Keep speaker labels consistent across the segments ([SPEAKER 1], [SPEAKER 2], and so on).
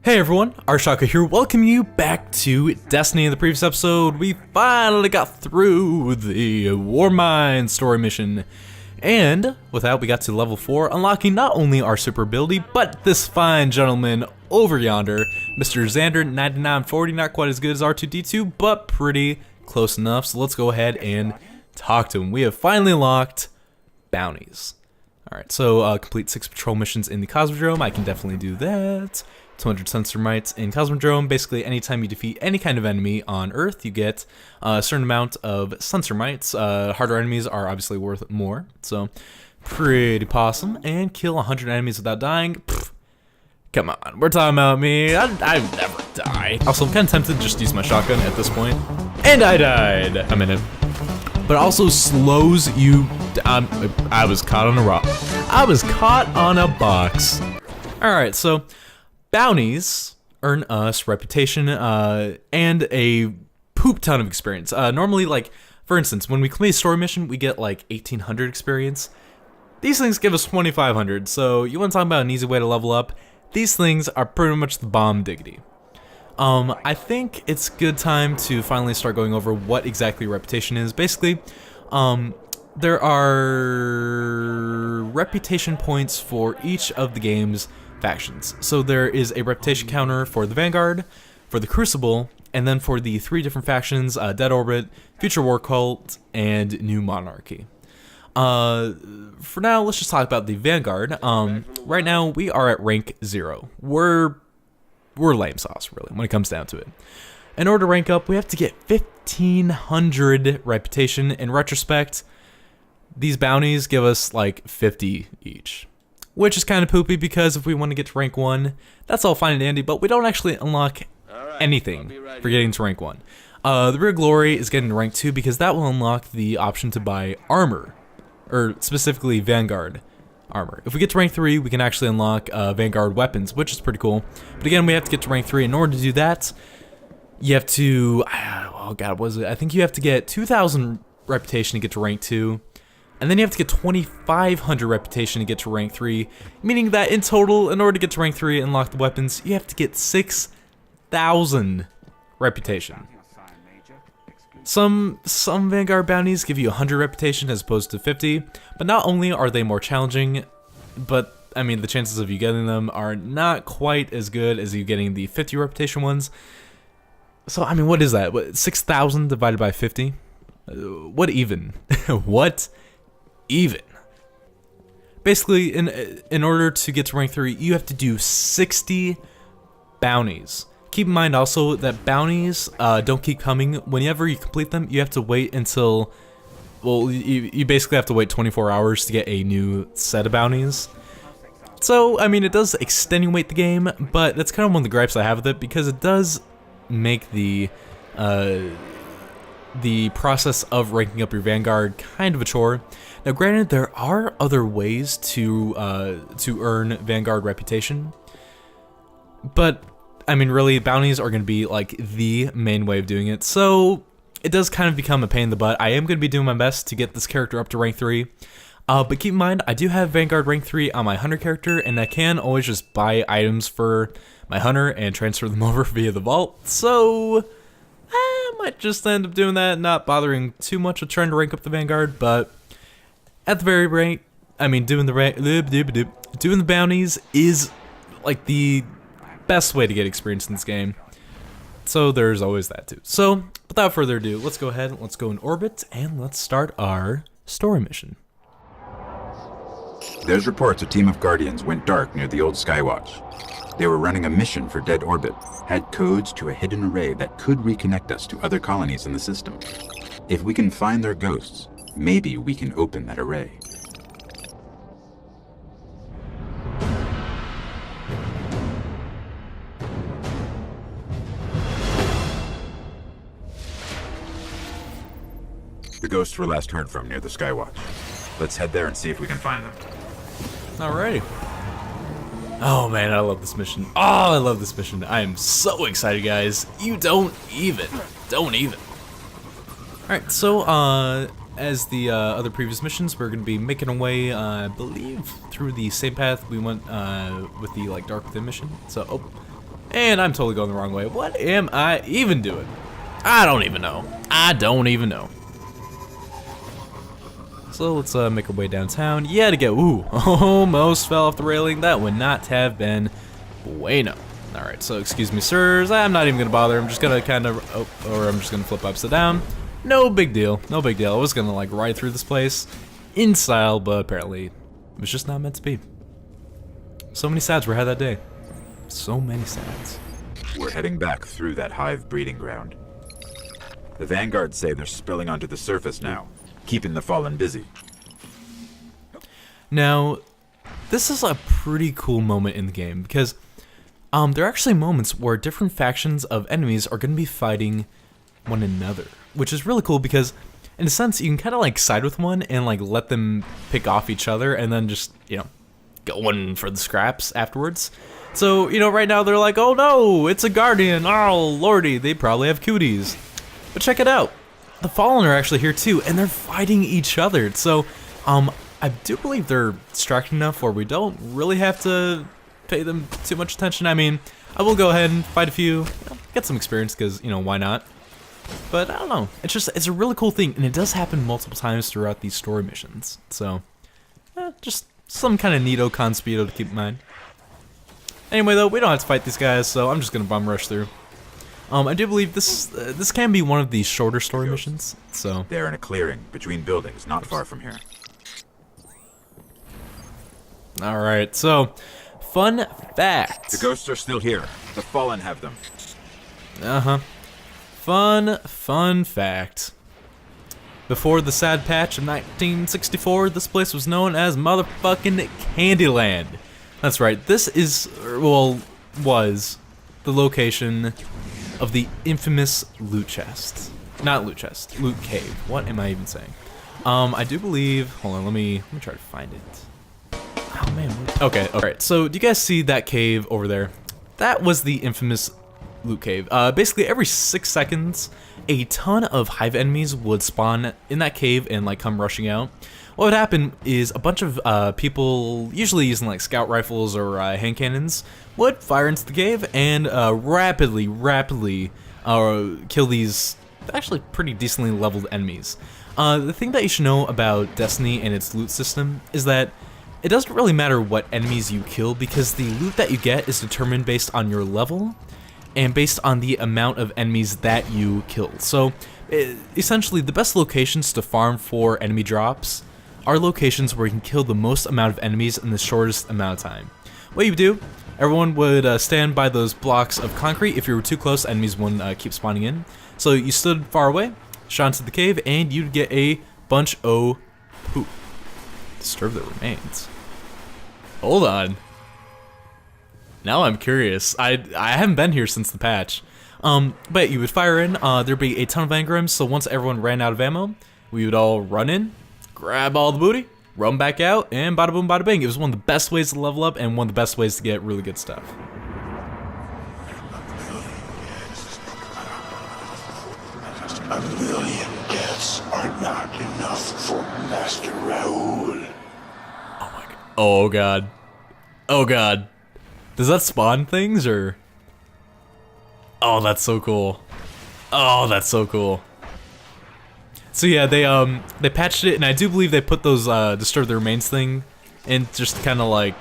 [SPEAKER 1] Hey everyone, ArchTalko here, welcoming you back to Destiny. In the previous episode, we finally got through the Warmind story mission. And with that, we got to level 4, unlocking not only our super ability, but this fine gentleman over yonder, Mr. Xander 9940, not quite as good as R2-D2, but pretty close enough. So let's go ahead and talk to him. We have finally unlocked bounties. Alright, so complete 6 patrol missions in the Cosmodrome. I can definitely do that. 200 sensor mites in Cosmodrome. Basically, anytime you defeat any kind of enemy on Earth, you get a certain amount of sensor mites. Harder enemies are obviously worth more, so pretty possum. And kill 100 enemies without dying. Pfft, come on, we're talking about me. I never die. Also, I'm kind of tempted to just use my shotgun at this point. And I died. I'm in it. But it also slows you down. I was caught on a rock. I was caught on a box. Alright, so bounties earn us reputation and a poop ton of experience. Normally, like, for instance, when we complete a story mission, we get like 1800 experience. These things give us 2500, so you want to talk about an easy way to level up? These things are pretty much the bomb diggity. I think it's a good time to finally start going over what exactly reputation is. Basically, there are reputation points for each of the game's factions. So there is a reputation counter for the Vanguard, for the Crucible, and then for the 3 different factions, Dead Orbit, Future War Cult, and New Monarchy. For now, let's just talk about the Vanguard. Right now, we are at rank 0. We're lame sauce, really, when it comes down to it. In order to rank up, we have to get 1500 reputation. In retrospect, these bounties give us like 50 each, which is kind of poopy because if we want to get to rank 1, that's all fine and dandy, but we don't actually unlock anything for getting to rank 1. The real glory is getting to rank 2 because that will unlock the option to buy armor, or specifically Vanguard armor. If we get to rank 3, we can actually unlock Vanguard weapons, which is pretty cool. But again, we have to get to rank 3. In order to do that, you have to, oh god, what was it? I think you have to get 2000 reputation to get to rank 2. And then you have to get 2500 reputation to get to rank 3, meaning that in total, in order to get to rank 3 and unlock the weapons, you have to get 6000 reputation. Some Vanguard bounties give you 100 reputation as opposed to 50, but not only are they more challenging, but I mean the chances of you getting them are not quite as good as you getting the 50 reputation ones. So I mean, what is that? What, 6000 divided by 50? What even? What even? Basically, in order to get to rank 3, you have to do 60 bounties. Keep in mind also that bounties don't keep coming. Whenever you complete them, you have to wait until, well, you basically have to wait 24 hours to get a new set of bounties. So, I mean, it does extenuate the game, but that's kind of one of the gripes I have with it, because it does make the process of ranking up your Vanguard kind of a chore. Now, granted, there are other ways to earn Vanguard reputation, but I mean, really, bounties are going to be like the main way of doing it, so it does kind of become a pain in the butt. I am going to be doing my best to get this character up to rank 3, but keep in mind, I do have Vanguard rank 3 on my Hunter character, and I can always just buy items for my Hunter and transfer them over via the vault, so I might just end up doing that, not bothering too much with trying to rank up the Vanguard, but at the very rate, I mean, doing the bounties is like the best way to get experience in this game. So there's always that too. So without further ado, let's go ahead, let's go in orbit, and let's start our story mission.
[SPEAKER 2] There's reports a team of Guardians went dark near the old Skywatch. They were running a mission for Dead Orbit, had codes to a hidden array that could reconnect us to other colonies in the system. If we can find their ghosts, maybe we can open that array. The ghosts were last heard from near the Skywatch. Let's head there and see if we can find them.
[SPEAKER 1] Alright. Oh man, I love this mission. Oh, I love this mission. I am so excited, guys. You don't even. Alright, so, as the other previous missions, we're going to be making our way, I believe, through the same path we went with the, like, Dark Within mission. So, oh, And I'm totally going the wrong way. What am I even doing? I don't even know. I don't even know. So let's make our way downtown. Yeah, to go. Ooh, almost fell off the railing. That would not have been bueno. Alright, so excuse me, sirs. I'm not even gonna bother. I'm just gonna kind of, I'm just gonna flip upside down. No big deal. No big deal. I was gonna like ride through this place in style, but apparently it was just not meant to be. So many sads were had that day. So many sads.
[SPEAKER 2] We're heading back through that hive breeding ground. The vanguards say they're spilling onto the surface now, keeping the fallen busy.
[SPEAKER 1] Now, this is a pretty cool moment in the game because there are actually moments where different factions of enemies are going to be fighting one another, which is really cool because in a sense you can kind of like side with one and like let them pick off each other and then just, you know, going for the scraps afterwards. So, you know, right now they're like, oh no, it's a guardian, oh lordy, they probably have cooties. But check it out, the Fallen are actually here too, and they're fighting each other. So, I do believe they're distracted enough where we don't really have to pay them too much attention. I mean, I will go ahead and fight a few, you know, get some experience because, you know, why not? But I don't know, it's a really cool thing, and it does happen multiple times throughout these story missions. So, just some kind of neato conspeedo to keep in mind. Anyway though, we don't have to fight these guys, so I'm just gonna bum rush through. I do believe this can be one of the shorter story missions, so.
[SPEAKER 2] They're in a clearing between buildings, not far from here.
[SPEAKER 1] Alright, so, fun fact.
[SPEAKER 2] The ghosts are still here. The Fallen have them.
[SPEAKER 1] Uh-huh. Fun fact. Before the sad patch of 1964, this place was known as motherfucking Candyland. That's right, this is, well, was the location of the infamous loot chest. Not loot chest, loot cave. What am I even saying? I do believe, hold on, let me try to find it. Oh man, okay, alright, so do you guys see that cave over there? That was the infamous loot cave. Basically every 6 seconds, a ton of hive enemies would spawn in that cave and like come rushing out. What would happen is a bunch of people, usually using like scout rifles or hand cannons, would fire into the cave and rapidly kill these actually pretty decently leveled enemies. The thing that you should know about Destiny and its loot system is that it doesn't really matter what enemies you kill because the loot that you get is determined based on your level and based on the amount of enemies that you kill. So essentially the best locations to farm for enemy drops are locations where you can kill the most amount of enemies in the shortest amount of time. What you do, everyone would stand by those blocks of concrete. If you were too close, enemies wouldn't keep spawning in. So you stood far away, shot into the cave, and you'd get a bunch of poop. Disturb the remains. Hold on. Now I'm curious. I haven't been here since the patch. But you would fire in, there'd be a ton of engrams, so once everyone ran out of ammo, we would all run in, grab all the booty, run back out, and bada boom bada bing. It was one of the best ways to level up and one of the best ways to get really good stuff.
[SPEAKER 3] A million deaths are not enough for Master Raoul.
[SPEAKER 1] Oh my god. Oh god. Oh god. Does that spawn things or? Oh, that's so cool. Oh, that's so cool. So yeah, they patched it, and I do believe they put those disturb the remains thing in just to kind of like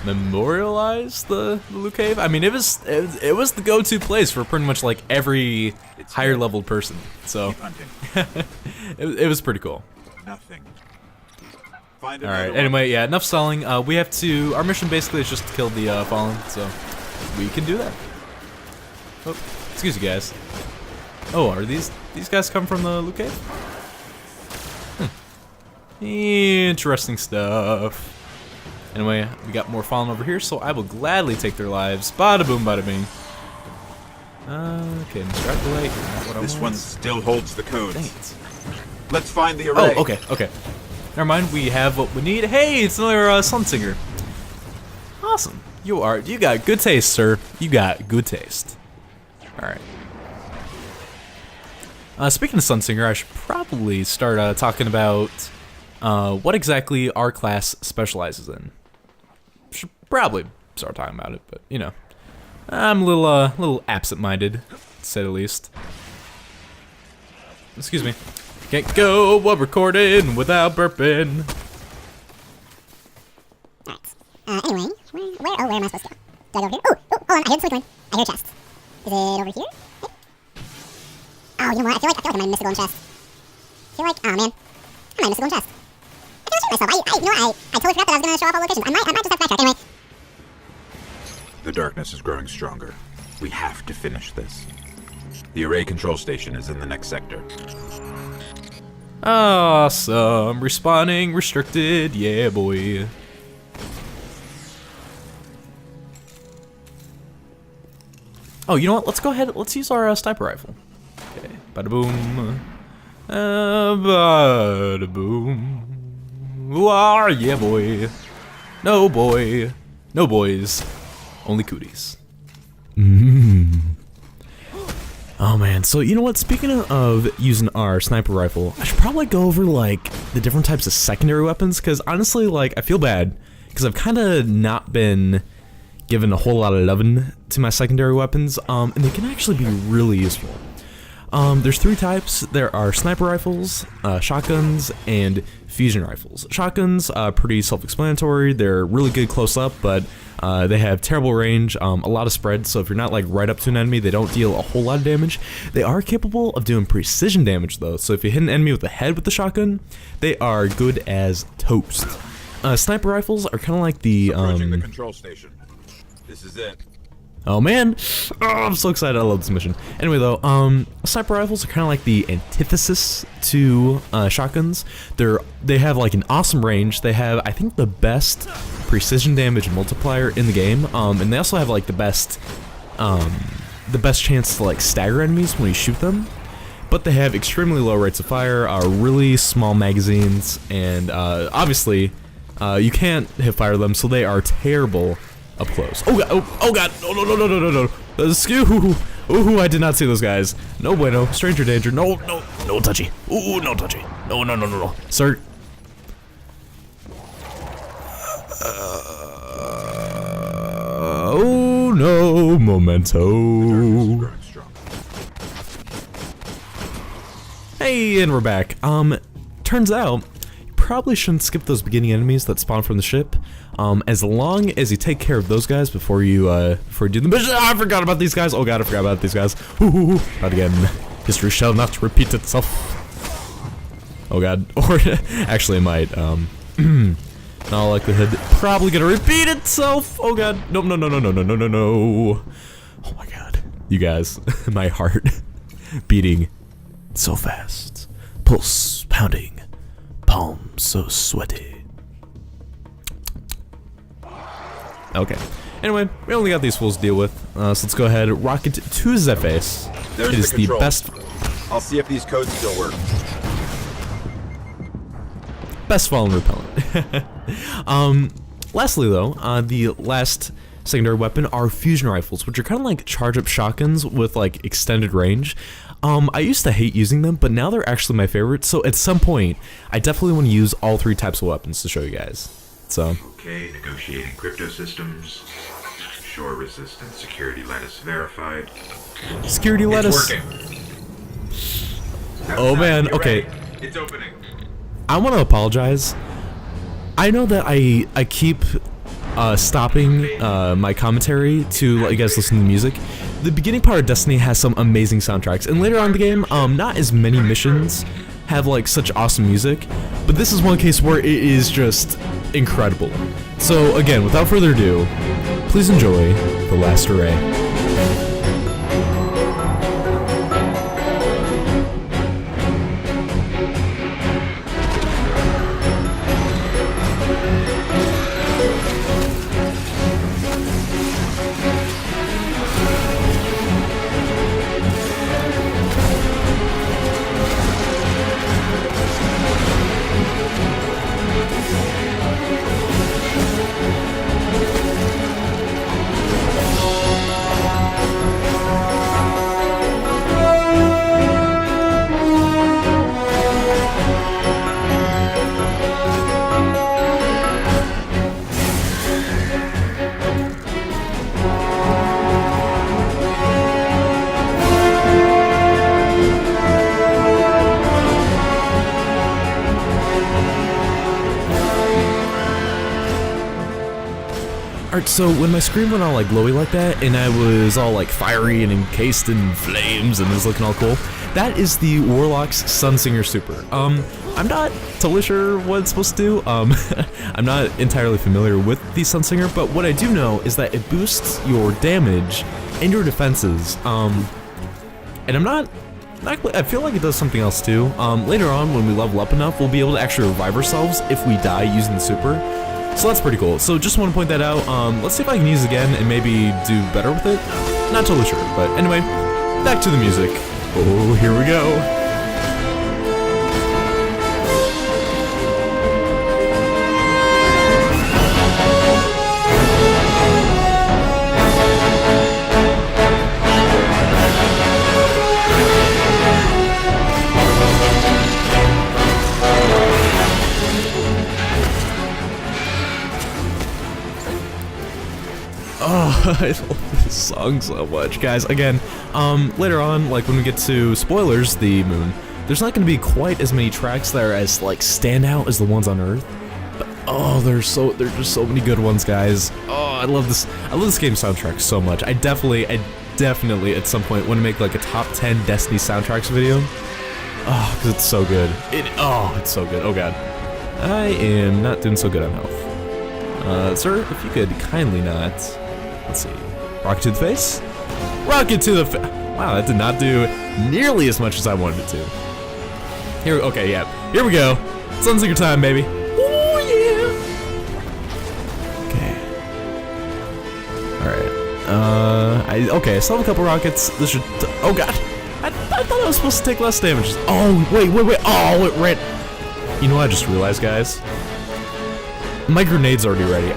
[SPEAKER 1] memorialize the loot cave. I mean, it was the go-to place for pretty much like every higher leveled person. So it was pretty cool.
[SPEAKER 2] Nothing.
[SPEAKER 1] All right. Anyway, yeah, enough stalling. We have to. Our mission basically is just to kill the Fallen, so we can do that. Oh, excuse you guys. Oh, are these guys come from the loot cave? Interesting stuff. Anyway, we got more Fallen over here, so I will gladly take their lives. Bada boom, bada bing. Okay, Mr. Delay, you're not what I
[SPEAKER 2] This
[SPEAKER 1] want.
[SPEAKER 2] one still holds the codes.
[SPEAKER 1] Dang it.
[SPEAKER 2] Let's find the array.
[SPEAKER 1] Oh, okay. Never mind, we have what we need. Hey, it's another Sunsinger. Awesome. You got good taste, sir. You got good taste. Alright. Speaking of Sunsinger, I should probably start talking about what exactly our class specializes in. Should probably start talking about it, but you know. I'm a little absent-minded, to say the least. Excuse me. Can't go while recording without burping.
[SPEAKER 4] Alright. Anyway, where am I supposed to go? Do I go over here? Oh, hold on, I hear the switch. I hear a chest. Is it over here? Oh, you know what? I feel like I might miss a golden chest. I feel like, oh man, I might miss a golden chest. I feel like myself. You know what? I totally forgot that I was gonna show off all locations. I might just have to backtrack. Anyway.
[SPEAKER 2] The darkness is growing stronger. We have to finish this. The array control station is in the next sector.
[SPEAKER 1] Awesome. Respawning restricted. Yeah, boy. Oh, you know what? Let's go ahead. Let's use our sniper rifle. Okay. Bada boom. Bada boom. Ooh, yeah, boy. No, boy. No boys. Only cooties. Oh man, so you know what, speaking of using our sniper rifle, I should probably go over like the different types of secondary weapons, because honestly, like, I feel bad because I've kind of not been given a whole lot of loving to my secondary weapons, and they can actually be really useful. There's 3 types. There are sniper rifles, shotguns, and fusion rifles. Shotguns, pretty self-explanatory. They're really good close up, but they have terrible range, a lot of spread, so if you're not like right up to an enemy, they don't deal a whole lot of damage. They are capable of doing precision damage though, so if you hit an enemy with the head with the shotgun, they are good as toast. Sniper rifles are kind of like the
[SPEAKER 2] Approaching the control station. This is it.
[SPEAKER 1] Oh man, oh, I'm so excited, I love this mission. Anyway though, sniper rifles are kind of like the antithesis to shotguns. They have like an awesome range. They have, I think, the best precision damage multiplier in the game, and they also have like the best chance to like stagger enemies when you shoot them. But they have extremely low rates of fire, really small magazines, and obviously you can't hip fire them, so they are terrible up close. Oh god, oh god, no. Skew. Ooh, I did not see those guys. No bueno, stranger danger. No touchy. Ooh, no touchy. No. Sir. Oh no, memento. Hey, and we're back. Turns out, you probably shouldn't skip those beginning enemies that spawn from the ship. As long as you take care of those guys before you do the mission. I forgot about these guys. Oh god, I forgot about these guys. Not again. History shall not repeat itself. Oh god. Or actually it might. In all likelihood, probably gonna repeat itself. Oh god. Nope, no. Oh my god. You guys, my heart beating so fast. Pulse pounding. Palms so sweaty. Okay. Anyway, we only got these fools to deal with, so let's go ahead and rocket to the face.
[SPEAKER 2] There's
[SPEAKER 1] It is the best
[SPEAKER 2] I'll see if these codes still work.
[SPEAKER 1] fallen repellent. Lastly though, the last secondary weapon are fusion rifles, which are kind of like charge-up shotguns with like extended range. I used to hate using them, but now they're actually my favorite, so at some point, I definitely want to use all 3 types of weapons to show you guys. So.
[SPEAKER 5] Okay, negotiating crypto systems. Shore resistance security lattice verified.
[SPEAKER 1] Security lattice.
[SPEAKER 5] It's working.
[SPEAKER 1] Oh man,
[SPEAKER 5] You're
[SPEAKER 1] okay.
[SPEAKER 5] ready. It's opening.
[SPEAKER 1] I want to apologize. I know that I keep stopping my commentary to let you guys listen to the music. The beginning part of Destiny has some amazing soundtracks, and later on in the game, not as many missions have like such awesome music, but this is one case where it is just incredible. So again, without further ado, please enjoy The Last Array. Alright, so when my screen went all like glowy like that, and I was all like fiery and encased in flames and it was looking all cool, that is the Warlock's Sunsinger Super. I'm not totally sure what it's supposed to do. I'm not entirely familiar with the Sunsinger, but what I do know is that it boosts your damage and your defenses. And I feel like it does something else too. Later on, when we level up enough, we'll be able to actually revive ourselves if we die using the super. So that's pretty cool. So just want to point that out. Let's see if I can use it again and maybe do better with it. Not totally sure, but anyway, back to the music. Oh, here we go. Oh, I love this song so much, guys. Again, later on, like when we get to spoilers, the moon, there's not going to be quite as many tracks that are as like stand out as the ones on Earth. But oh, there's just so many good ones, guys. Oh, I love this game soundtrack so much. I definitely at some point want to make like a top 10 Destiny soundtracks video. Oh, because it's so good. It's so good. Oh god, I am not doing so good on health. Sir, if you could kindly not. Let's see. Rocket to the face? Rocket to the face! Wow, that did not do nearly as much as I wanted it to. Okay, yeah. Here we go. Sunsinger time, baby. Oh, yeah! Okay. Alright. Okay, I still have a couple rockets. This should... Oh, God! I thought I was supposed to take less damage. Oh, wait. Oh, it ran... You know what I just realized, guys? My grenade's already ready.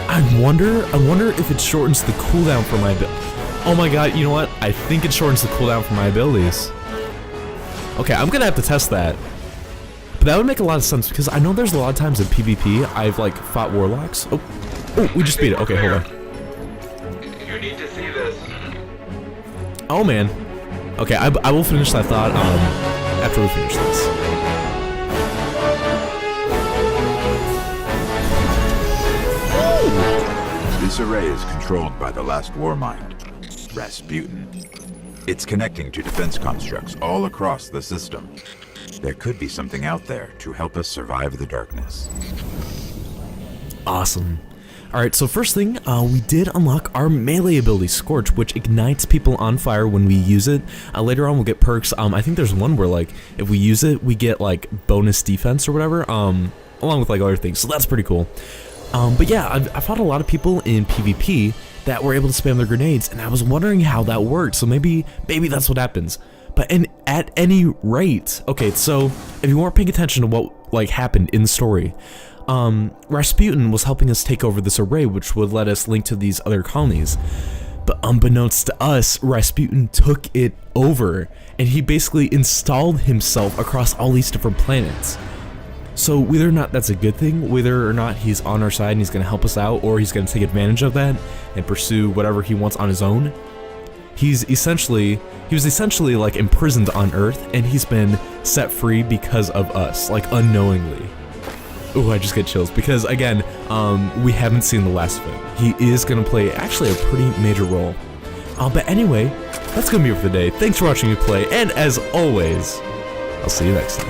[SPEAKER 1] I wonder if it shortens the cooldown for my ability. Oh my god, you know what? I think it shortens the cooldown for my abilities. Okay, I'm gonna have to test that. But that would make a lot of sense because I know there's a lot of times in PvP I've like fought warlocks. Oh, we just beat it. Okay, hold on.
[SPEAKER 6] You need to see this.
[SPEAKER 1] Oh man. Okay, I will finish that thought after we finish this.
[SPEAKER 2] This array is controlled by the last Warmind, Rasputin. It's connecting to defense constructs all across the system. There could be something out there to help us survive the darkness.
[SPEAKER 1] Awesome. Alright, so first thing, we did unlock our melee ability, Scorch, which ignites people on fire when we use it. Later on, we'll get perks. I think there's one where, like, if we use it, we get, like, bonus defense or whatever, along with, like, other things. So that's pretty cool. But yeah, I fought a lot of people in PvP that were able to spam their grenades, and I was wondering how that worked, so maybe that's what happens. But at any rate, okay, so if you weren't paying attention to what like happened in the story, Rasputin was helping us take over this array, which would let us link to these other colonies. But unbeknownst to us, Rasputin took it over, and he basically installed himself across all these different planets. So whether or not that's a good thing, whether or not he's on our side and he's going to help us out, or he's going to take advantage of that and pursue whatever he wants on his own, he was essentially like imprisoned on Earth, and he's been set free because of us, like unknowingly. Ooh, I just get chills because again, we haven't seen the last of it. He is going to play actually a pretty major role. But anyway, that's going to be it for the day. Thanks for watching me play, and as always, I'll see you next time.